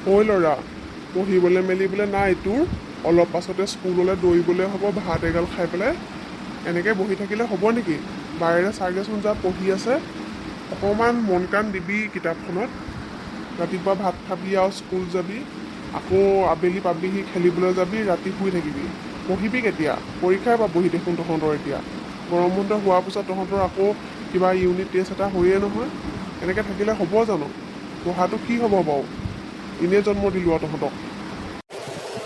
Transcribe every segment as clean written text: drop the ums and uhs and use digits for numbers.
ঐ ল'ৰা, পঢ়িবলৈ মেলিবলৈ নাই তোৰ? অলপ পাছতে স্কুললৈ দৌৰিবলৈ হ'ব ভাত এগাল খাই পেলাই। এনেকৈ বহি থাকিলে হ'ব নেকি? বাহিৰে চাগেচোন যা পঢ়ি আছে। অকণমান মন কাণ দিবি কিতাপখনত। ৰাতিপুৱা ভাত খাবি আৰু স্কুল যাবি, আকৌ আবেলি পাবিহি খেলিবলৈ যাবি, ৰাতি শুই থাকিবি। পঢ়িবি কেতিয়া? পৰীক্ষাই পাবহি দেখোন তহঁতৰ এতিয়া। গৰম বন্ধ হোৱাৰ পিছত তহঁতৰ আকৌ কিবা ইউনিট টেষ্ট এটা হয়েই নহয়। এনেকৈ থাকিলে হ'ব জানো? পঢ়াটো কি হ'ব বাৰু? এনেই জন্ম দিলোঁ আৰু তহঁতক।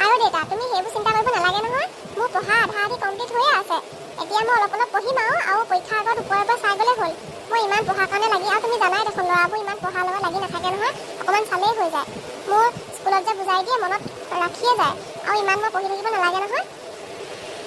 আৰু দেউতা, তুমি সেইবোৰ চিন্তা কৰিব নালাগে নহয়। মোৰ পঢ়া আধা আধি কমপ্লিট হৈয়ে আছে। এতিয়া মই অলপ অলপ পঢ়িম আৰু পৰীক্ষাৰ আগত ওপৰে ওপৰে চাই গ'লে হ'ল। মই ইমান পঢ়াৰ কাৰণে লাগি, আৰু তুমি জানাই দেখোন ল'ৰাবোৰ ইমান পঢ়াৰ লগত লাগি নাথাকে নহয়, অকণমান চালেই হৈ যায়। মোৰ স্কুলত যে বুজাই দিয়ে মনত ৰাখিয়ে যায়, আৰু ইমান মই পঢ়ি থাকিব নালাগে নহয়।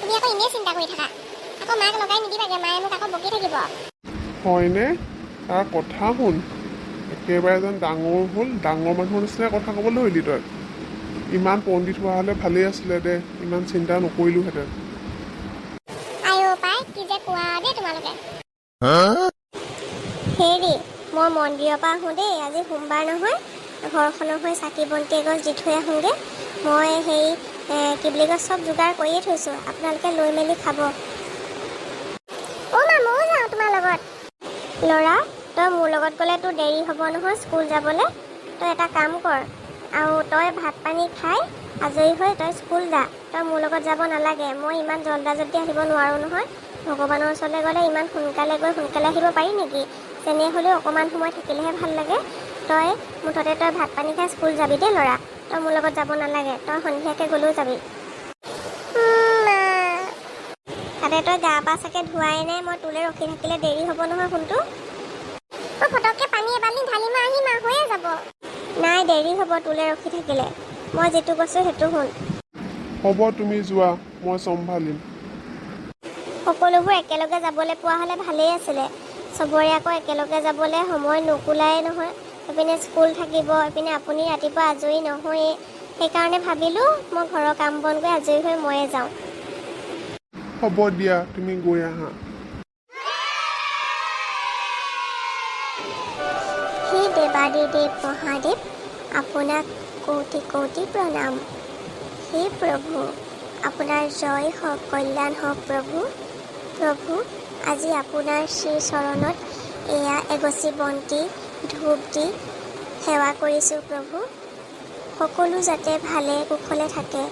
তুমি আকৌ এনেই চিন্তা কৰি থাকা। আকৌ মাক লগাই নিদিবাগে, মায়ে মোক আকৌ বকি থাকিব। হয়নে? তাৰ কথা শুন, একেবাৰে যেন ডাঙৰ হ'ল, ডাঙৰ মানুহৰ নিচিনাই কথা ক'বলৈ ধৰিলি তই। ইমান পণ্ডিত হোৱা হ'লে ভালেই আছিলে দে, ইমান চিন্তা নকৰিলোহেঁতেন। আইঅ পাই, কি যে কোৱা দেই তোমালোকে। হেৰি, মই মন্দিৰৰ পৰা আহোঁ দেই, আজি সোমবাৰ নহয়। ঘৰখনৰ হৈ চাকি বন্তি এগছ দি থৈ আহোঁগৈ। মই সেই কি বুলি কয়, চব যোগাৰ কৰিয়ে থৈছোঁ, আপোনালোকে লৈ মেলি খাব। মা ময়ো যাওঁ তোমাৰ লগত। ল'ৰা, তই মোৰ লগত গ'লে তোৰ দেৰি হ'ব নহয় স্কুল যাবলৈ। তই এটা কাম কৰ, আৰু তই ভাত পানী খাই আজৰি হৈ তই স্কুল যা। তই মোৰ লগত যাব নালাগে, মই ইমান জল্দা জল্দি আহিব নোৱাৰোঁ নহয়। ভগৱানৰ ওচৰলৈ গ'লে ইমান সোনকালে গৈ সোনকালে আহিব পাৰি নেকি? যেনে হ'লেও অকণমান সময় থাকিলেহে ভাল লাগে। তই মুঠতে তই ভাত পানী খাই স্কুল যাবি দেই ল'ৰা। তই মোৰ লগত যাব নালাগে, তই সন্ধিয়াকৈ গ'লেও যাবি। তাতে তই গা পা চাগে ধোৱাই নাই, মই তোলৈ ৰখি থাকিলে দেৰি হ'ব নহয় ফোনটো। মই ফটককৈ পানী এবাল্টি ঢালি মই আহিম আৰু হৈয়ে যাব। নাই, দেৰি হ'ব তোলৈ ৰখি থাকিলে। মই যিটো কৈছোঁ সেইটো শুন। হ'ব তুমি যোৱা, মই চম্ভালিম। সকলোবোৰ একেলগে যাবলৈ পোৱা হ'লে ভালেই আছিলে। চবৰে আকৌ একেলগে যাবলৈ সময় নোকোলাই নহয়। এইপিনে স্কুল থাকিব, এইপিনে আপুনি ৰাতিপুৱা আজৰি নহয়েই। সেইকাৰণে ভাবিলোঁ মই ঘৰৰ কাম বন কৰি আজৰি হৈ ময়ে যাওঁ। হ'ব দিয়া, তুমি গৈ আহা। হে দেৱাদিদেৱ মহাদেৱ, আপোনাক কোটি কোটি প্ৰণাম। হে প্ৰভু, আপোনাৰ জয় হওক, কল্যাণ হওক প্ৰভু। প্ৰভু, আজি আপোনাৰ শ্ৰীচৰণত এয়া এগছি বন্তি ধূপ দি সেৱা কৰিছোঁ প্ৰভু। সকলো যাতে ভালে কুশলে থাকে,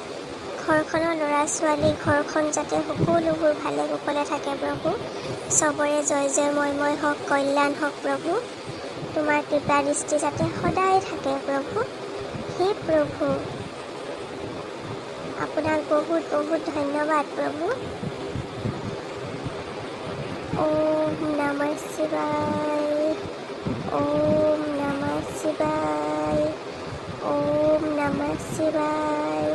ঘৰখনৰ ল'ৰা ছোৱালী, ঘৰখন যাতে সকলোবোৰ ভালে কুশলে থাকে প্ৰভু। চবৰে জয় জয় ময় হওক, কল্যাণ হওক প্ৰভু। তোমাৰ কৃপা দৃষ্টি যাতে সদায় থাকে প্ৰভু। হে প্ৰভু, আপোনাক বহুত বহুত ধন্যবাদ প্ৰভু। ওম নমঃ শিৱায়, ওম নমঃ শিৱায়, ওম নমঃ শিৱায়।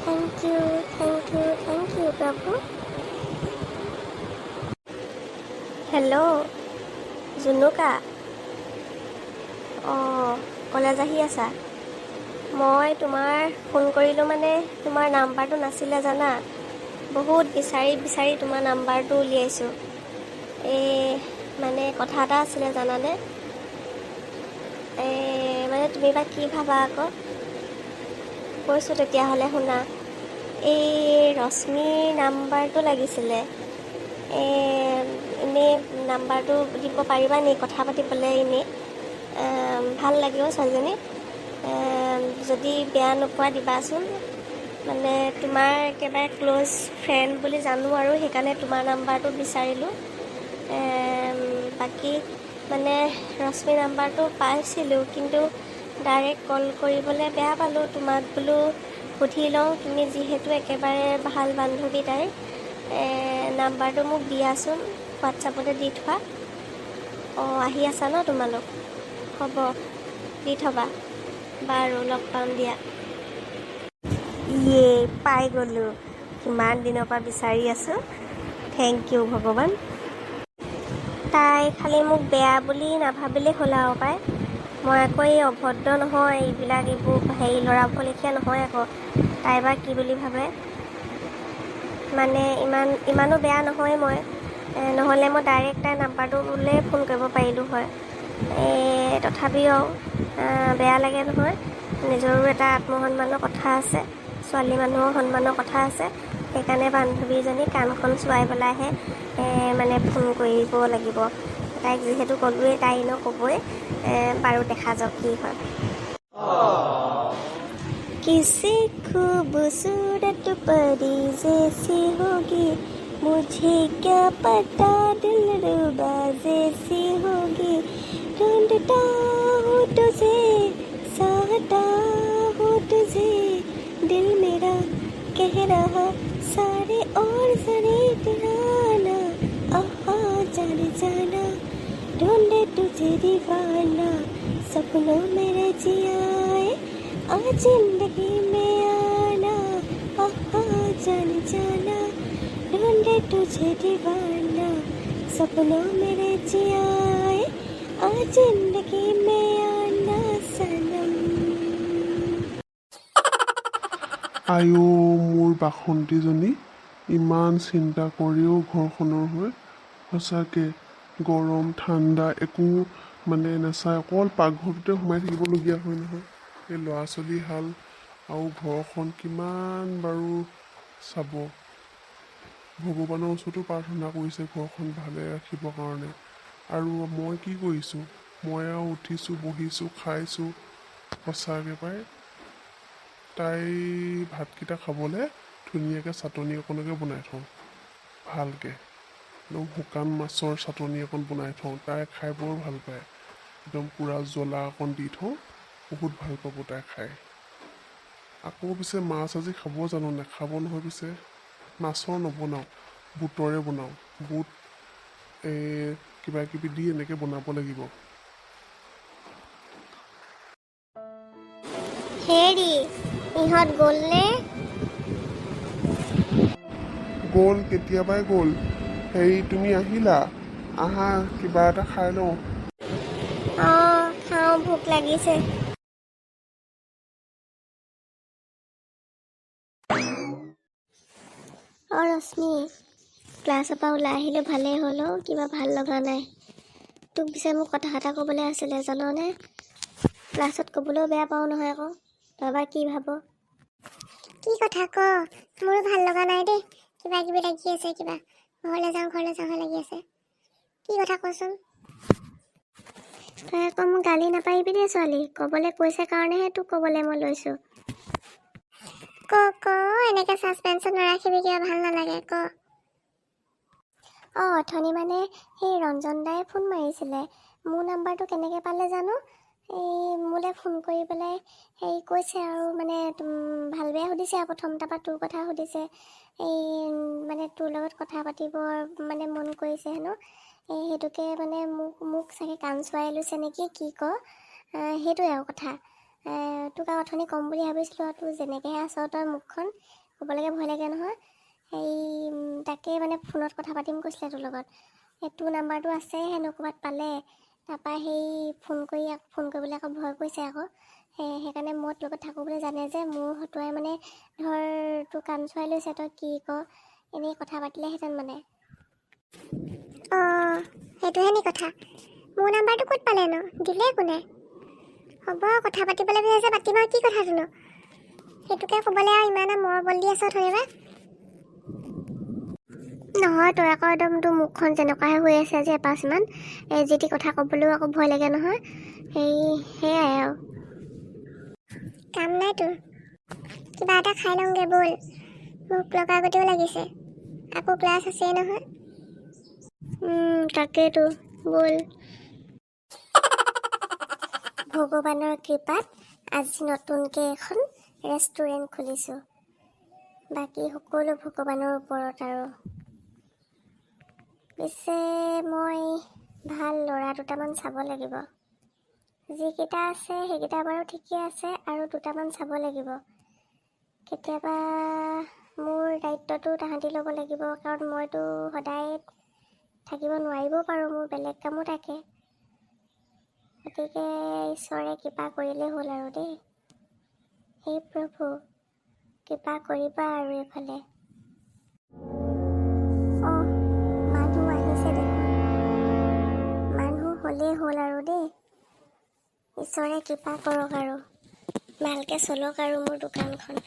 Thank you, thank you, thank you প্ৰভু। হেল্ল' জুনুকা। অঁ, কলেজ আহি আছা? মই তোমাৰ ফোন কৰিলোঁ মানে তোমাৰ নাম্বাৰটো নাছিলে জানা। বহুত বিচাৰি বিচাৰি তোমাৰ নাম্বাৰটো উলিয়াইছোঁ। মানে কথা এটা আছিলে জানানে। মানে তুমি বা কি ভাবা আকৌ। কৈছোঁ তেতিয়াহ'লে শুনা। এই ৰশ্মিৰ নাম্বাৰটো লাগিছিলে। এনেই নাম্বাৰটো দিব পাৰিবা নি, কথা পাতিবলৈ এনেই। ভাল লাগিব ছোৱালীজনী। যদি বেয়া নোপোৱা দিবাচোন। মানে তোমাৰ একেবাৰে ক্ল'জ ফ্ৰেণ্ড বুলি জানো আৰু সেইকাৰণে তোমাৰ নাম্বাৰটো বিচাৰিলোঁ। বাকী মানে ৰশ্মিৰ নাম্বাৰটো পাইছিলোঁ, কিন্তু ডাইৰেক্ট কল কৰিবলৈ বেয়া পালোঁ। তোমাক বোলো সুধি লওঁ, তুমি যিহেতু একেবাৰে ভাল বান্ধৱী তাইৰ। নাম্বাৰটো মোক দিয়াচোন, হোৱাটছআপতে দি থোৱা। অঁ, আহি আছা ন তোমালোক? হ'ব, দি থ'বা। বাৰু, লগ পাম দিয়া। ইয়ে, পাই গ'লোঁ। কিমান দিনৰ পৰা বিচাৰি আছোঁ। থেংক ইউ ভগৱান। তাই খালি মোক বেয়া বুলি নাভাবিলেই হ'ল আৰু পাই। মই আকৌ এই অভদ্ৰ নহয়, এইবোৰ ল'ৰাবোৰৰ লেখীয়া নহয় আকৌ। তাই বা কি বুলি ভাবে। মানে ইমানো বেয়া নহয় মই। নহ'লে মই ডাইৰেক্ট তাইৰ নাম্বাৰটোলৈ ফোন কৰিব পাৰিলোঁ হয়। তথাপিও বেয়া লাগে নহয়, নিজৰো এটা আত্মসন্মানৰ কথা আছে, ছোৱালী মানুহৰ সন্মানৰ কথা আছে। সেইকাৰণে বান্ধৱীজনী কাণখন চোৱাই পেলাইহে মানে ফোন কৰিব লাগিব। তাইক যিহেতু ক'লোৱেই, তাই এনেও ক'বই, বাৰু দেখা যাওক কি হয়। किसी खूबसूरत परी जैसी होगी, मुझे क्या पता दिलरुबा जैसी होगी, ढूंढता हूँ तुझे, चाहता हूँ तुझे, दिल मेरा कह रहा सारे और सरे दीवाना, आहा जाने जाना, ढूंढे तुझे दीवाना, सपनों में रच आए आज जिंदगी में आना, आहा जाने जाना, ढूंढे तुझे दीवाना, सपनों में रच आए आज जिंदगी में आना सनम। আইও মোৰ বাসন্তীজনী ইমান চিন্তা কৰিও ঘৰখনৰ হৈ সঁচাকৈ গৰম ঠাণ্ডা একো মানে নাচায়, অকল পাকঘৰটোতে সোমাই থাকিবলগীয়া হয় নহয়। এই ল'ৰা ছোৱালী হাল আৰু ঘৰখন কিমান বাৰু চাব। ভগৱানৰ ওচৰতো প্ৰাৰ্থনা কৰিছে ঘৰখন ভালে ৰাখিবৰ কাৰণে। আৰু মই কি কৰিছোঁ, মই আৰু উঠিছোঁ, বহিছোঁ, খাইছোঁ। সঁচাকৈ পাই তাই ভাতকেইটা খাবলৈ ধুনীয়াকৈ চাটনি অকণকে বনাই থওঁ, ভালকৈ একদম শুকান মাছৰ চাটনি অকণ বনাই থওঁ। তাই খাই বৰ ভাল পায়, একদম পূৰা জ্বলা অকণ দি থওঁ, বহুত ভাল পাব তাই খাই। আকৌ পিছে মাছ আজি খাব জানো, নাখাব নহয় পিছে। মাছৰ নবনাওঁ, বুটৰে বনাওঁ, বুট কিবা কিবি দি এনেকৈ বনাব লাগিব। হেৰি ইহঁত গ'লনে? গ'ল, কেতিয়াবাই গ'ল। হেৰি তুমি আহিলা, আহা কিবা এটা খাই লওঁ। অঁ খাওঁ, ভোক লাগিছে। অঁ ৰশ্মি, ক্লাছৰ পৰা ওলাই আহিলোঁ, ভালেই হ'ল অ', কিবা ভাল লগা নাই। তোক পিছে মোক কথা এটা ক'বলৈ আছিলে জাননে, ক্লাছত ক'বলৈও বেয়া পাওঁ নহয় আকৌ, তই বা কি ভাব? কি কথা ক? মোৰো ভাল লগা নাই দেই, কিবা কিবি লাগি আছে, কিবা ঘৰলৈ যাওঁ লাগি আছে। কি কথা কচোন? তই আকৌ মোক গালি নাপাৰিবি দেই ছোৱালী, ক'বলৈ কৈছে কাৰণেহে তোক ক'বলৈ মই লৈছোঁ। ক এনেকৈ ছাছপেন্সত নাৰাখিবি, কিবা ভাল নালাগে, ক। অঁ অথনি মানে সেই ৰঞ্জন দাই ফোন মাৰিছিলে, মোৰ নাম্বাৰটো কেনেকৈ পালে জানো, মোলৈ ফোন কৰি পেলাই হেৰি কৈছে আৰু মানে ভাল বেয়া সুধিছে আৰু প্ৰথম, তাৰপৰা তোৰ কথা সুধিছে, মানে তোৰ লগত কথা পাতিব মানে মন কৰিছে হেনো, সেইটোকে মানে মোক চাগে কাণ চুৱাই লৈছে নেকি, কি ক, সেইটোৱে আৰু কথা। তোক আৰু অথনি ক'ম বুলি ভাবিছিলোঁ, আৰু তোৰ যেনেকৈহে আছ তই মুখখন, ক'বলৈকে ভয় লাগে নহয়। তাকে মানে ফোনত কথা পাতিম কৈছিলে তোৰ লগত, তোৰ নাম্বাৰটো আছে হেনো ক'ৰবাত পালে, তাৰপৰা ফোন কৰিবলৈ আকৌ ভয় কৰিছে আকৌ। সেইকাৰণে মই তোৰ লগত থাকোঁ বুলি জানে যে, মোৰ হতুৱাই মানে ধৰ তোৰ কাণ চুৱাই লৈছে, তই কি ক এনেই কথা পাতিলেহেঁতেন মানে। অঁ সেইটোহে নি কথা, মোৰ নাম্বাৰটো ক'ত পালেনো, দিলে কোনে? হ'ব কথা পাতিবলৈ বিচাৰিছে, পাতিম আৰু কি কথাটোনো, সেইটোকে ক'বলৈ আৰু ইমান মৰবল দি আছ ধৰিবা। নহয় তই আকৌ একদম তোৰ মুখখন যেনেকুৱাহে হৈ আছে আজি এপাঁচমান, যি টি কথা ক'বলৈও আকৌ ভয় লাগে নহয়, সেয়াই আৰু। কাম নাই তোৰ, কিবা এটা খাই লওঁগৈ ব'ল, মোক লগা গতিও লাগিছে, আকৌ ক্লাছ আছেই নহয়। তাকেইতো, ব'ল। ভগৱানৰ কৃপাত আজি নতুনকৈ এখন ৰেষ্টুৰেণ্ট খুলিছোঁ, বাকী সকলো ভগৱানৰ ওপৰত আৰু। পিছে মই ভাল ল'ৰা দুটামান চাব লাগিব, যিকেইটা আছে সেইকেইটা বাৰু ঠিকে আছে, আৰু দুটামান চাব লাগিব। কেতিয়াবা মোৰ দায়িত্বটো তাহাঁতি ল'ব লাগিব, কাৰণ মইতো সদায় থাকিব নোৱাৰিবও পাৰোঁ, মোৰ বেলেগ কামো থাকে। গতিকে ঈশ্বৰে কৃপা কৰিলেই হ'ল আৰু দেই। হে প্ৰভু কৃপা কৰিবা আৰু এইফালে। মানুহ আহিছে দেখোন, মানুহ হ'লেই হ'লেই হ'ল আৰু দেই। ঈশ্বৰে কৃপা কৰক আৰু ভালকৈ চলক আৰু মোৰ দোকানখন।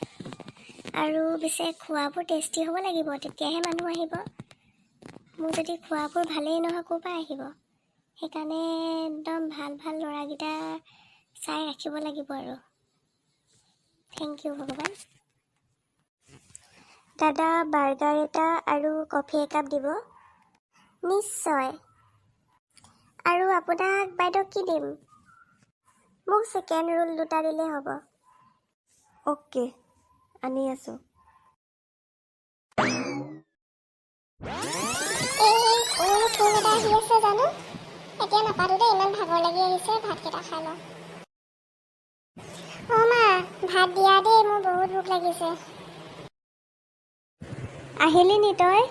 আৰু পিছে খোৱাবোৰ টেষ্টি হ'ব লাগিব, তেতিয়াহে মানুহ আহিব। মোৰ যদি খোৱাবোৰ ভালেই নহয় ক'ৰ পৰা আহিব। সেইকাৰণে একদম ভাল ভাল ল'ৰাকেইটা চাই ৰাখিব লাগিব আৰু। থেংক ইউ ভগৱান। দাদা বাৰ্গাৰ এটা আৰু কফি একাপ দিব। নিশ্চয়। আৰু আপোনাক বাইদেউ কি দিম? মোক চিকেন ৰোল 2টা দিলেই হ'ব। অ'কে, আনি আছোঁ। ফোন এটা আহি আছে জানো, এতিয়া নাপাতো দেই, ইমান ভাগৰ লাগি আহিছে। ভাতকেইটা খাই লওঁ। অ' মা, ভাত দিয়া দেই, মোৰ বহুত ভোক লাগিছে। আহিলি নি তই?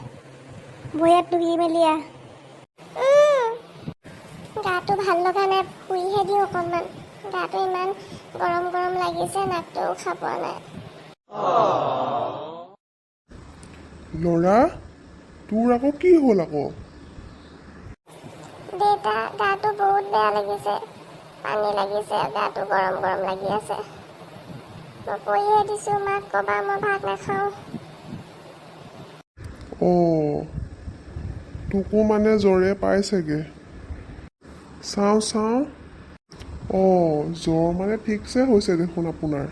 ভৰিয়াত ধুই মেলি আহ। গাটো ভাল লগা নাই, শুইহে দিওঁ অকণমান। গাটো ইমান গৰম গৰম লাগিছে, নাকটোও খাব নাই। ল'ৰা, তোৰ আকৌ কি হ'ল আকৌ? দেউতা, গাটো বহুত বেয়া লাগিছে। পানী লাগিছে, গাটো গৰম গৰম লাগি আছে। মই কৈয়ে দিছোঁ মাক ক'বা মই ভাত নাখাওঁ। অঁ, তোকো মানে জ্বৰে পাইছেগৈ। চাওঁ চাওঁ। অঁ, জ্বৰ মানে ঠিকছে হৈছে দেখোন আপোনাৰ।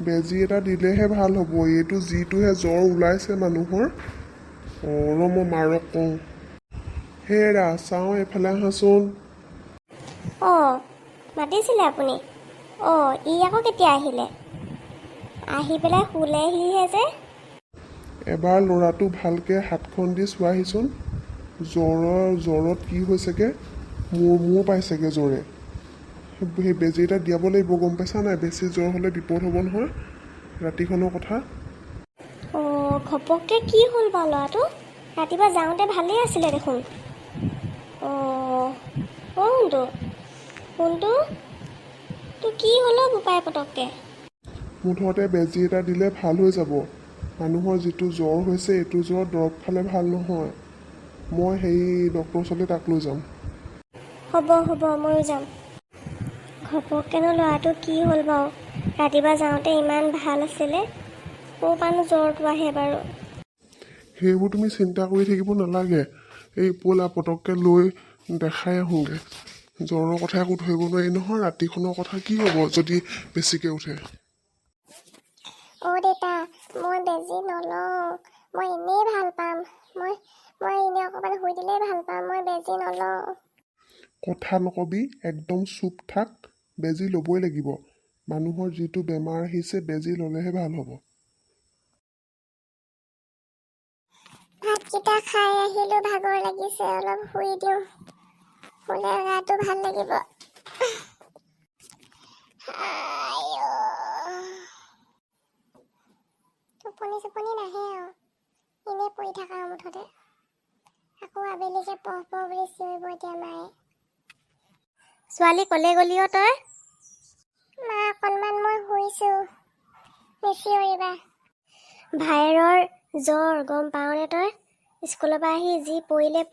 বেজী এটা দিলেহে ভাল হ'ব। এইটো যিটোহে জ্বৰ ওলাইছে মানুহৰ। অঁ, মই মাৰক কওঁ। হেৰা চাওঁ, এইফালে আহাচোন। অঁ, মাতিছিলে আপুনি? অঁ, ই আকৌ কেতিয়া আহিলে? আহি পেলাই শুলেহিহে যে। এবাৰ ল'ৰাটো ভালকৈ হাতখন দি চোৱাহিচোন। জ্বৰত কি হৈছেগৈ? মোৰ পাইছেগৈ জ্বৰে। সেই বেজী এটা দিয়াব লাগিব, গম পাইছা নাই? বেছি জ্বৰ হ'লে বিপদ হ'ব নহয়, ৰাতিখনৰ কথা। অঁ, ঘপককৈ কি হ'ল বাৰু ল'ৰাটো? ৰাতিপুৱা যাওঁতে ভালেই আছিলে দেখোন। অঁ, কোনটো তোৰ কি হ'ল বোপাই পটককৈ? মুঠতে বেজী এটা দিলে ভাল হৈ যাব। মানুহৰ যিটো জ্বৰ হৈছে, এইটো জ্বৰ দৰৱ খালে ভাল নহয়। মই সেই ডক্টৰৰ ওচৰলৈ তাক লৈ যাম। হ'ব, ময়ো যাম। ঘপককেনো ল'ৰাটো কি হ'ল বাৰু? ৰাতিপুৱা যাওঁতে ইমান ভাল আছিলে। ক'ৰ পৰানো জ্বৰটো আহে বাৰু? সেইবোৰ তুমি চিন্তা কৰি থাকিব নালাগে। এই ব'লা পটককৈ লৈ দেখাই আহোঁগৈ। জ্বৰৰ কথা একো ধৰিব নোৱাৰি নহয়। ৰাতিখনৰ কথা কি হ'ব যদি বেছিকৈ উঠে? অ' দেউতা, মই বেজী নলওঁ। মই এনেই ভাল পাম। মই এনেই অকণমান শুই দিলেই ভাল পাম। মই বেজী নলওঁ। কথা নকবি, একদম চুপ থাক। বেজী ল'বই লাগিব। মানুহৰ যিটো বেমাৰ আহিছে, বেজী ল'লেহে ভাল হ'ব। ভাতকেইটা খাই আহিলোঁ, ভাগৰ লাগিছে, অলপ শুই দিওঁ। শুলে গাটো ভাল লাগিব। টোপনি নাহে আৰু, এনেই পৰি থাকা মুঠতে। আকৌ আবেলিকে পঢ় বুলি চিঞৰিব এতিয়া মায়ে। ছোৱালী ক'লে গ'লি অ' তই? মা, অকণমান মই শুইছোঁ, নিচিঞৰিবা। ভাইৰৰ জ্বৰ, গম পাৱনে তই? স্কুলৰ পৰা আহি যি পৰিলে,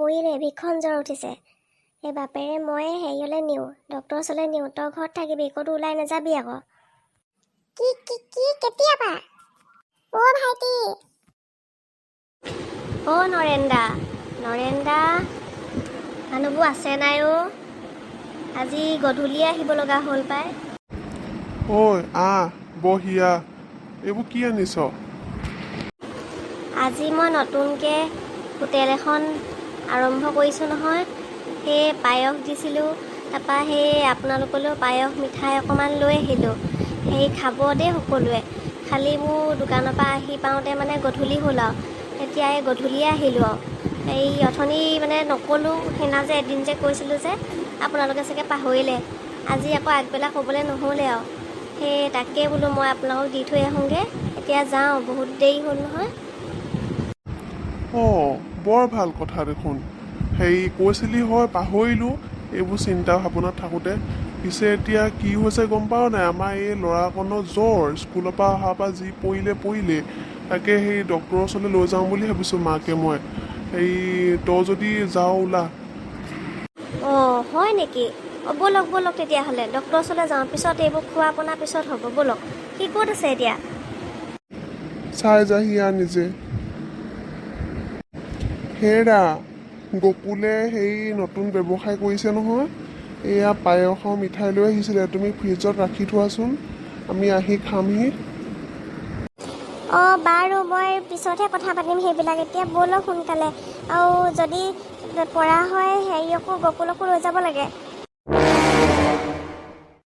ভীষণ জ্বৰ উঠিছে। এই বাপেৰে মই হেৰিয়লৈ নিওঁ, ডক্টৰৰ ওচৰলৈ নিওঁ। তই ঘৰত থাকিবি, ক'তো ওলাই নাযাবি আকৌ। কি কেতিয়াবা? অ' ভাইটি। অ' নৰেন্দা, মানুহবোৰ আছে নাই অ'? আজি গধূলিয়ে আহিব লগা হ'ল পাই। ঐ বহিয়া, এইবোৰ কি আনিছ? আজি মই নতুনকৈ হোটেল এখন আৰম্ভ কৰিছোঁ নহয়। সেই পায়স দিছিলোঁ, তাৰপৰা সেই আপোনালোকলৈও পায়স মিঠাই অকণমান লৈ আহিলোঁ। সেই খাব দেই সকলোৱে। খালি মোৰ দোকানৰ পৰা আহি পাওঁতে মানে গধূলি হ'ল আৰু। এতিয়া এই গধূলিয়ে আহিলোঁ আৰু। এই অথনি মানে নক'লোঁ, সেইদিনা যে এদিন যে কৈছিলোঁ যে, আপোনালোকে চাগে পাহৰিলে। আজি আকৌ আগবেলা ক'বলৈ নহ'লে আৰু। সেই তাকে বোলো মই আপোনালোকক দি থৈ আহোঁগৈ। এতিয়া যাওঁ, বহুত দেৰি হ'ল নহয়। অঁ, বৰ ভাল কথা দেখোন। কৈছিলি হয়, পাহৰিলোঁ এইবোৰ চিন্তা ভাৱনাত থাকোঁতে। পিছে এতিয়া কি হৈছে গম পাৱ নাই? আমাৰ এই ল'ৰাকণৰ জ্বৰ, স্কুলৰ পৰা অহাৰ পৰা যি পৰিলে। তাকে সেই ডক্টৰৰ ওচৰলৈ লৈ যাওঁ বুলি ভাবিছোঁ, মাকে মই। তই যদি যাৱ ওলা। অঁ হয় নেকি? অঁ ব'লক ব'লক তেতিয়াহ'লে ডক্টৰৰ ওচৰলৈ যাওঁ, পিছত এইবোৰ খোৱা আপোনাৰ পিছত হ'ব। ব'লক। সি ক'ত আছে এতিয়া? চাই যাহি নিজে। হেৰা গকুলে সেই নতুন ব্যৱসায় কৰিছে নহয়, এয়া পায়সৰ মিঠাই লৈ আহিছিলে, তুমি ফ্ৰিজত ৰাখি থোৱাচোন, আমি আহি খামহি। অঁ বাৰু মই পিছতহে কথা পাতিম সেইবিলাক, এতিয়া ব'লক সোনকালে। আৰু যদি পৰা হয় হেৰিয়কো গকুলকো লৈ যাব লাগে।